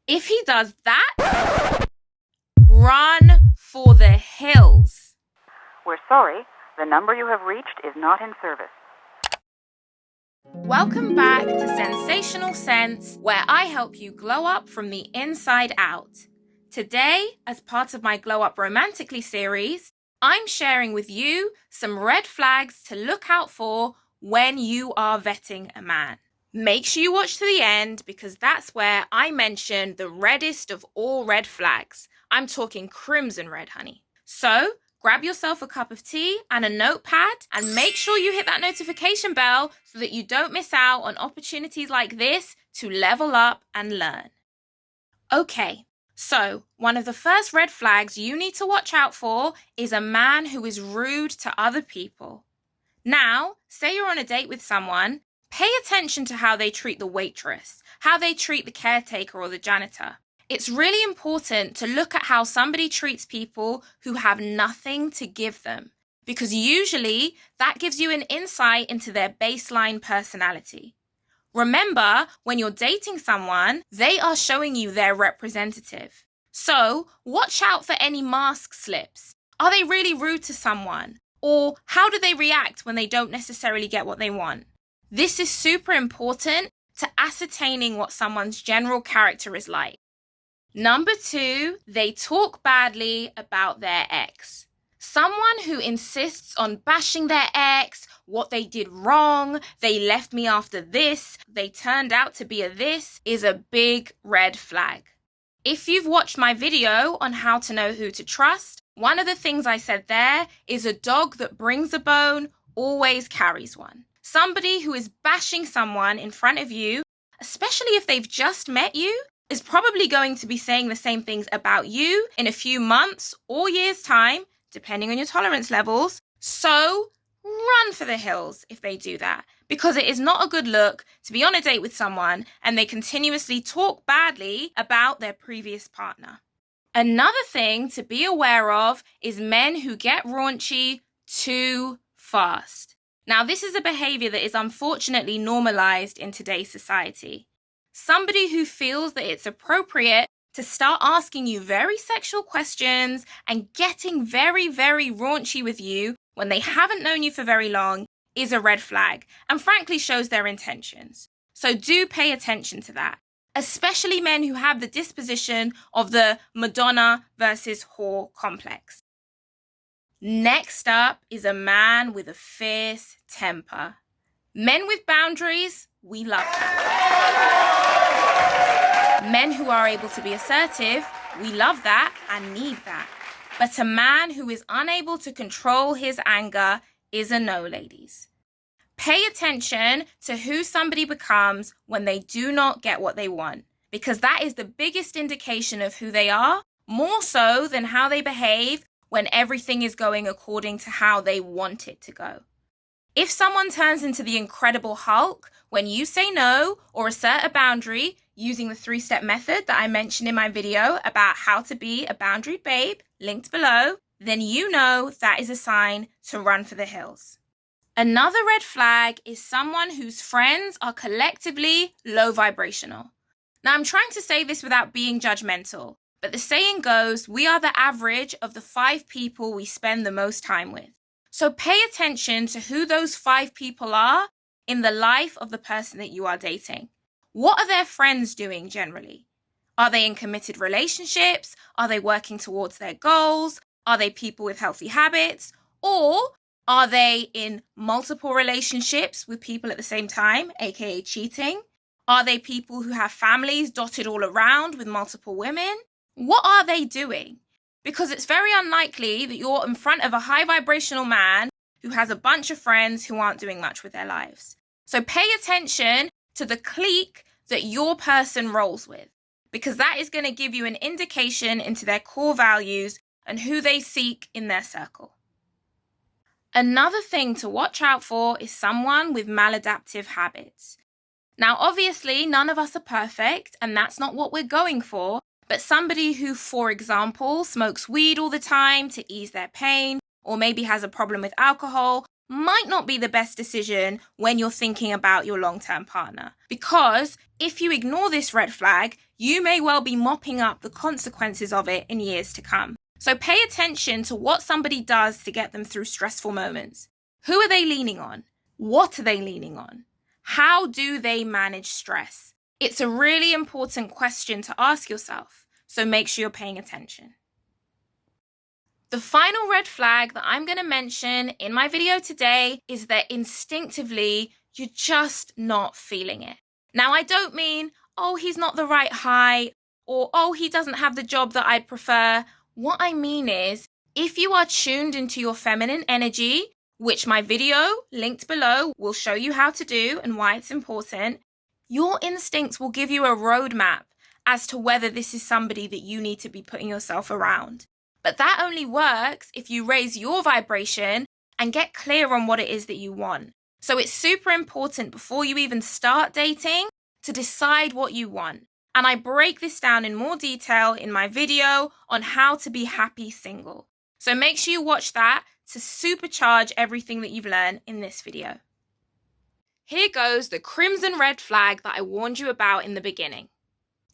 If he does that, run for the hills. We're sorry, the number you have reached is not in service. Welcome back to Sensational Sense, where I help you glow up from the inside out. Today, as part of my Glow Up Romantically series, I'm sharing with you some red flags to look out for when you are vetting a man. Make sure you watch to the end because that's where I mention the reddest of all red flags. I'm talking crimson red, honey. So, grab yourself a cup of tea and a notepad and make sure you hit that notification bell so that you don't miss out on opportunities like this to level up and learn. Okay, so one of the first red flags you need to watch out for is a man who is rude to other people. Now, say you're on a date with someone, pay attention to how they treat the waitress, how they treat the caretaker or the janitor. It's really important to look at how somebody treats people who have nothing to give them, because usually that gives you an insight into their baseline personality. Remember, when you're dating someone, they are showing you their representative. So, watch out for any mask slips. Are they really rude to someone? Or how do they react when they don't necessarily get what they want? This is super important to ascertaining what someone's general character is like. Number 2, they talk badly about their ex. Someone who insists on bashing their ex, what they did wrong, they left me after this, they turned out to be a this, is a big red flag. If you've watched my video on how to know who to trust, one of the things I said there is a dog that brings a bone always carries one. Somebody who is bashing someone in front of you, especially if they've just met you, is probably going to be saying the same things about you in a few months or years' time, depending on your tolerance levels. So run for the hills if they do that, because it is not a good look to be on a date with someone and they continuously talk badly about their previous partner. Another thing to be aware of is men who get raunchy too fast. Now, this is a behavior that is unfortunately normalized in today's society. Somebody who feels that it's appropriate to start asking you very sexual questions and getting very, very raunchy with you when they haven't known you for very long is a red flag and frankly shows their intentions. So do pay attention to that, especially men who have the disposition of the Madonna versus whore complex. Next up is a man with a fierce temper. Men with boundaries, we love them. Men who are able to be assertive, we love that and need that. But a man who is unable to control his anger is a no, ladies. Pay attention to who somebody becomes when they do not get what they want, because that is the biggest indication of who they are, more so than how they behave when everything is going according to how they want it to go. If someone turns into the Incredible Hulk when you say no or assert a boundary using the 3-step method that I mentioned in my video about how to be a boundary babe, linked below, then you know that is a sign to run for the hills. Another red flag is someone whose friends are collectively low vibrational. Now, I'm trying to say this without being judgmental, but the saying goes, we are the average of the 5 people we spend the most time with. So pay attention to who those 5 people are in the life of the person that you are dating. What are their friends doing generally? Are they in committed relationships? Are they working towards their goals? Are they people with healthy habits? Or are they in multiple relationships with people at the same time, aka cheating? Are they people who have families dotted all around with multiple women? What are they doing? Because it's very unlikely that you're in front of a high vibrational man who has a bunch of friends who aren't doing much with their lives. So pay attention to the clique that your person rolls with, because that is going to give you an indication into their core values and who they seek in their circle. Another thing to watch out for is someone with maladaptive habits. Now, obviously, none of us are perfect, and that's not what we're going for. But somebody who, for example, smokes weed all the time to ease their pain, or maybe has a problem with alcohol, might not be the best decision when you're thinking about your long-term partner. Because if you ignore this red flag, you may well be mopping up the consequences of it in years to come. So pay attention to what somebody does to get them through stressful moments. Who are they leaning on? What are they leaning on? How do they manage stress? It's a really important question to ask yourself, so make sure you're paying attention. The final red flag that I'm going to mention in my video today is that instinctively, you're just not feeling it. Now, I don't mean, oh, he's not the right height, or oh, he doesn't have the job that I'd prefer. What I mean is, if you are tuned into your feminine energy, which my video linked below will show you how to do and why it's important, your instincts will give you a roadmap as to whether this is somebody that you need to be putting yourself around. But that only works if you raise your vibration and get clear on what it is that you want. So it's super important before you even start dating to decide what you want. And I break this down in more detail in my video on how to be happy single. So make sure you watch that to supercharge everything that you've learned in this video. Here goes the crimson red flag that I warned you about in the beginning.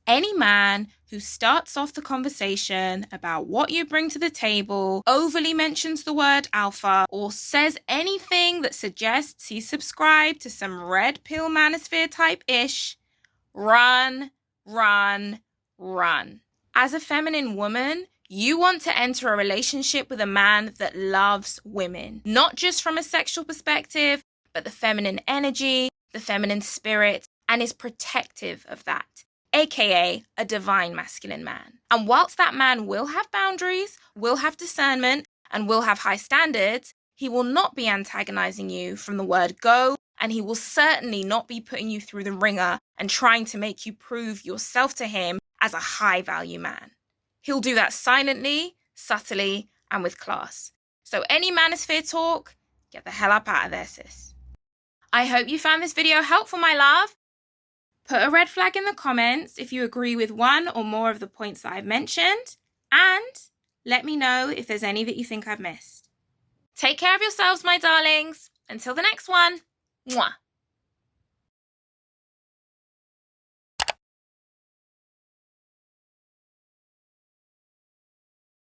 Any man who starts off the conversation about what you bring to the table, overly mentions the word alpha, or says anything that suggests he's subscribed to some red pill manosphere type-ish, run, run, run. As a feminine woman, you want to enter a relationship with a man that loves women, not just from a sexual perspective, but the feminine energy, the feminine spirit, and is protective of that. AKA a divine masculine man. And whilst that man will have boundaries, will have discernment, and will have high standards, he will not be antagonizing you from the word go, and he will certainly not be putting you through the ringer and trying to make you prove yourself to him as a high value man. He'll do that silently, subtly, and with class. So any manosphere talk, get the hell up out of there, sis. I hope you found this video helpful, my love. Put a red flag in the comments if you agree with one or more of the points that I've mentioned, and let me know if there's any that you think I've missed. Take care of yourselves, my darlings. Until the next one. Mwah.